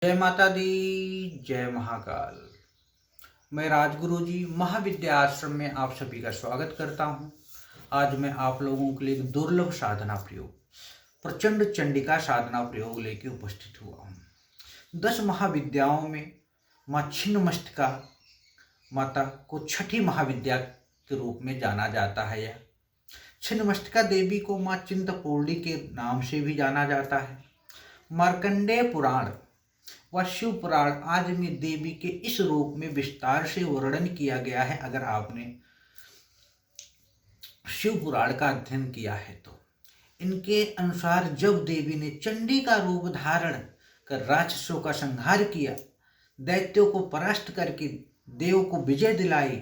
जय माता दी, जय महाकाल। मैं राजगुरु जी महाविद्या आश्रम में आप सभी का स्वागत करता हूं। आज मैं आप लोगों के लिए एक दुर्लभ साधना प्रयोग प्रचंड चंडिका साधना प्रयोग लेके उपस्थित हुआ हूं। 10 महाविद्याओं में माँ छिन्नमस्तिका माता को छठी महाविद्या के रूप में जाना जाता है। यह छिन्नमस्तिका देवी को माँ चिंतपूर्णी के नाम से भी जाना जाता है। मार्कंडेय पुराण व शिव पुराण आदि में देवी के इस रूप में विस्तार से वर्णन किया गया है। अगर आपने शिव पुराण का अध्ययन किया है तो इनके अनुसार जब देवी ने चंडी का रूप धारण कर राक्षसों का संहार किया, दैत्यों को परास्त करके देव को विजय दिलाई,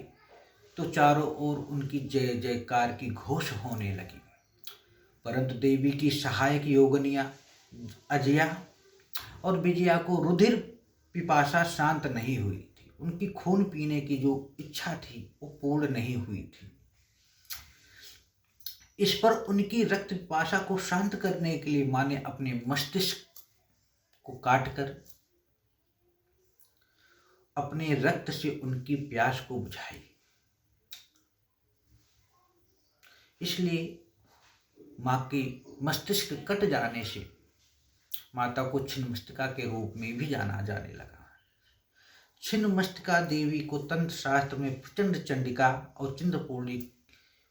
तो चारों ओर उनकी जय जयकार की घोष होने लगी। परंतु देवी की सहायक योगिनियां अजया और विजया को रुधिर पिपासा शांत नहीं हुई थी। उनकी खून पीने की जो इच्छा थी वो पूर्ण नहीं हुई थी। इस पर उनकी रक्त पिपासा को शांत करने के लिए माँ ने अपने मस्तिष्क को काटकर अपने रक्त से उनकी प्यास को बुझाई। इसलिए माँ के मस्तिष्क कट जाने से माता को छिन्नमस्तिका के रूप में भी जाना जाने लगा। छिन्नमस्तिका देवी को तंत्र शास्त्र में प्रचंड चंडिका और चिंतपूर्णी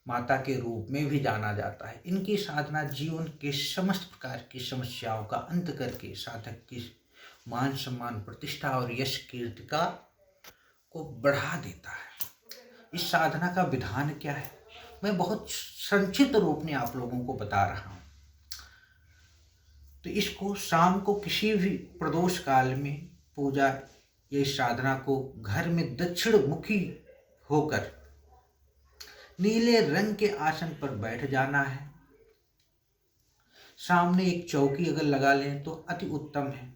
माता के रूप में भी जाना जाता है। इनकी साधना जीवन के समस्त प्रकार की समस्याओं का अंत करके साधक की मान सम्मान प्रतिष्ठा और यश कीर्तिका को बढ़ा देता है। इस साधना का विधान क्या है, मैं बहुत संक्षिप्त रूप में आप लोगों को बता रहा हूँ। तो इसको शाम को किसी भी प्रदोष काल में पूजा या साधना को घर में दक्षिण मुखी होकर नीले रंग के आसन पर बैठ जाना है। सामने एक चौकी अगर लगा लें तो अति उत्तम है।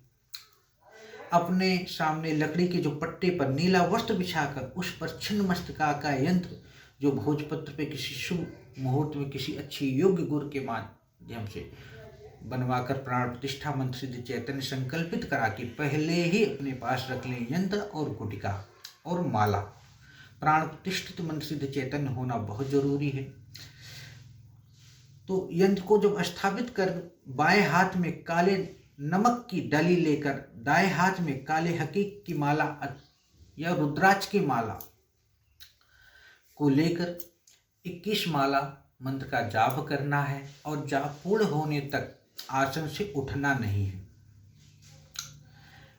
अपने सामने लकड़ी के जो पट्टे पर नीला वस्त्र बिछाकर उस पर छिन्नमस्तिका का यंत्र जो भोजपत्र पे किसी शुभ मुहूर्त में किसी अच्छी योग्य गुरु के माध्यम से बनवाकर प्राण प्रतिष्ठा मंत्र सिद्ध चैतन्य संकल्पित करा के पहले ही अपने पास रख लें। यंत्र और गुटिका और माला। प्राण प्रतिष्ठित मंत्र सिद्ध चैतन्य होना बहुत जरूरी है। तो यंत्र को जब स्थापित कर बाएं हाथ में काले नमक की डली लेकर दाएं हाथ में काले हकीक की माला या रुद्राक्ष की माला को लेकर 21 माला मंत्र का जाप करना है और जाप पूर्ण होने तक आसन से उठना नहीं है।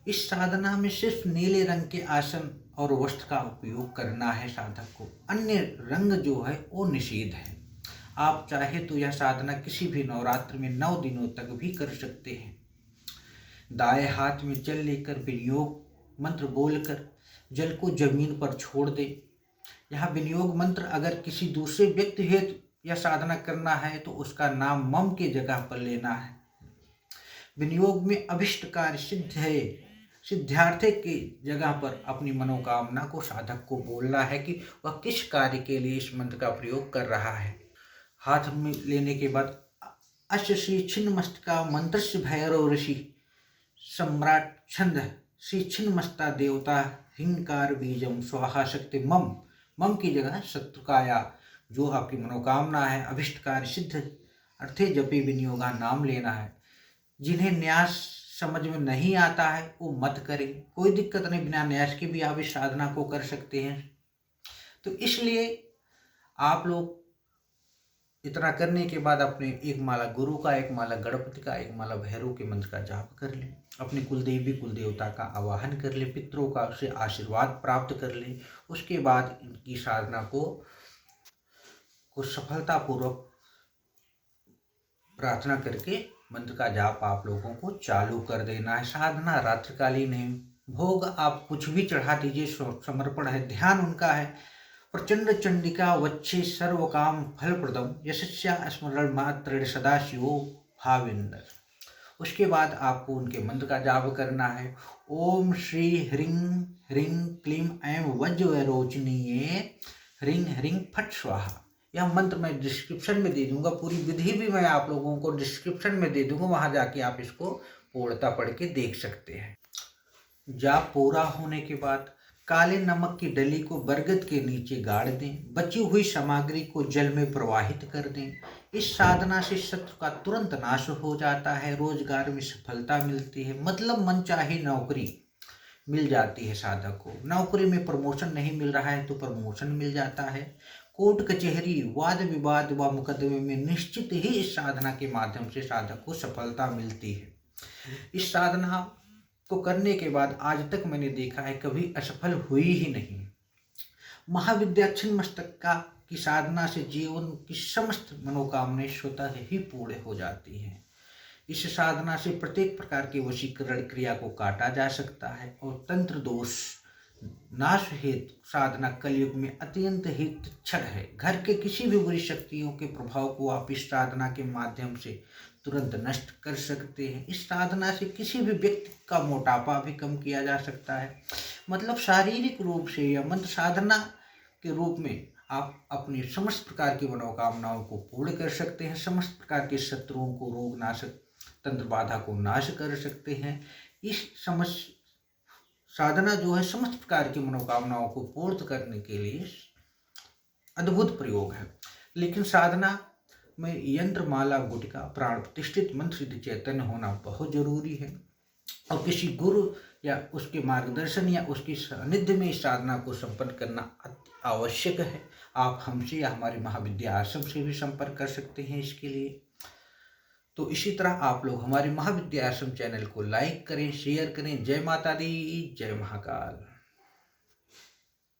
इस साधना में सिर्फ नीले रंग के आसन और वस्त्र का उपयोग करना है साधक को। अन्य रंग जो है वो निषेध है। आप चाहे तो यह साधना किसी भी नवरात्र में 9 दिनों तक भी कर सकते हैं। दाएं हाथ में जल लेकर विनियोग मंत्र बोलकर जल को जमीन पर छोड़ दे। यह विनियोग मंत्र अगर किसी दूसरे व्यक्ति हेतु यह साधना करना है तो उसका नाम मम के जगह पर लेना है। विनियोग में अभिष्ट कार्य सिद्ध है सिद्धार्थ की जगह पर अपनी मनोकामना को साधक को बोलना है कि वह किस कार्य के लिए इस मंत्र का प्रयोग कर रहा है। हाथ में लेने के बाद अश्य श्री छिन्नमस्तिका मंत्रस्य भैरव ऋषि सम्राट छंद श्री छिन्नमस्ता देवता हिंकार बीजम स्वाहा शक्ति मम। मम की जगह शत्रुकाया जो आपकी मनोकामना है अभिष्ट कार्य सिद्ध अर्थे जपे विनियोगा नाम लेना है। जिन्हें न्यास समझ में नहीं आता है वो मत करें, कोई दिक्कत नहीं, बिना न्यास के भी आप इस साधना को कर सकते हैं। तो इसलिए आप लोग इतना करने के बाद अपने एक माला गुरु का, एक माला गणपति का, एक माला भैरव के मंत्र का जाप कर लें। अपने कुलदेवी कुलदेवता का आवाहन कर लें, पितरों का से आशीर्वाद प्राप्त कर लें। उसके बाद इनकी साधना को सफलतापूर्वक प्रार्थना करके मंत्र का जाप आप लोगों को चालू कर देना है। साधना रात्रिकालीन है। भोग आप कुछ भी चढ़ा दीजिए, समर्पण है, ध्यान उनका है। प्रचंड चंडिका वच्चे सर्व काम फल प्रदम यशस्या स्मरण मात्र सदाशिवो भाविंदर। उसके बाद आपको उनके मंत्र का जाप करना है। ओम श्री ह्रीं ह्रीं क्लीं ऐं वज्ररोचनीये ह्रीं ह्रीं फट स्वाहा। यह मंत्र मैं डिस्क्रिप्शन में दे दूंगा, पूरी विधि भी मैं आप लोगों को डिस्क्रिप्शन में दे दूंगा, वहां जाके आप इसको पूर्णता पढ़ के देख सकते हैं। जाप पूरा होने के बाद काले नमक की डली को बरगद के नीचे गाड़ दें। बची हुई सामग्री को जल में प्रवाहित कर दें। इस साधना से शत्रु का तुरंत नाश हो जाता है, रोजगार में सफलता मिलती है, मतलब मनचाही नौकरी मिल जाती है साधक को। नौकरी में प्रमोशन नहीं मिल रहा है तो प्रमोशन मिल जाता है। कोर्ट कचहरी, वाद विवाद व मुकदमे में निश्चित ही इस साधना के माध्यम से साधक को सफलता मिलती है। इस साधना को करने के बाद आज तक मैंने देखा है कभी असफल हुई ही नहीं। महाविद्या छिन्नमस्तका की साधना से जीवन की समस्त मनोकामनाएं स्वतः ही पूर्ण हो जाती हैं। इस साधना से प्रत्येक प्रकार के वशीकरण क्रिया को काटा जा सकता है और तंत्र दोष नाश हेतु साधना कलयुग में अत्यंत ही तुच्छ है। घर के किसी भी बुरी शक्तियों के प्रभाव को आप इस साधना के माध्यम से तुरंत नष्ट कर सकते हैं। इस साधना से किसी भी व्यक्ति का मोटापा भी कम किया जा सकता है। मतलब शारीरिक रूप से या मंत्र साधना के रूप में आप अपनी समस्त प्रकार की मनोकामनाओं को पूर्ण कर सकते हैं। समस्त प्रकार के शत्रुओं को, रोग नाशक तंत्र बाधा को नाश कर सकते हैं। इस साधना जो है समस्त प्रकार की मनोकामनाओं को पूर्ण करने के लिए अद्भुत प्रयोग है। लेकिन साधना में यंत्र, माला, गुटिका, प्राण प्रतिष्ठित मंत्र सिद्ध चैतन्य होना बहुत जरूरी है और किसी गुरु या उसके मार्गदर्शन या उसकी सानिध्य में इस साधना को संपन्न करना आवश्यक है। आप हमसे या हमारे महाविद्या आश्रम से भी संपर्क कर सकते हैं इसके लिए। तो इसी तरह आप लोग हमारे महाविद्या आश्रम चैनल को लाइक करें, शेयर करें। जय माता दी, जय महाकाल।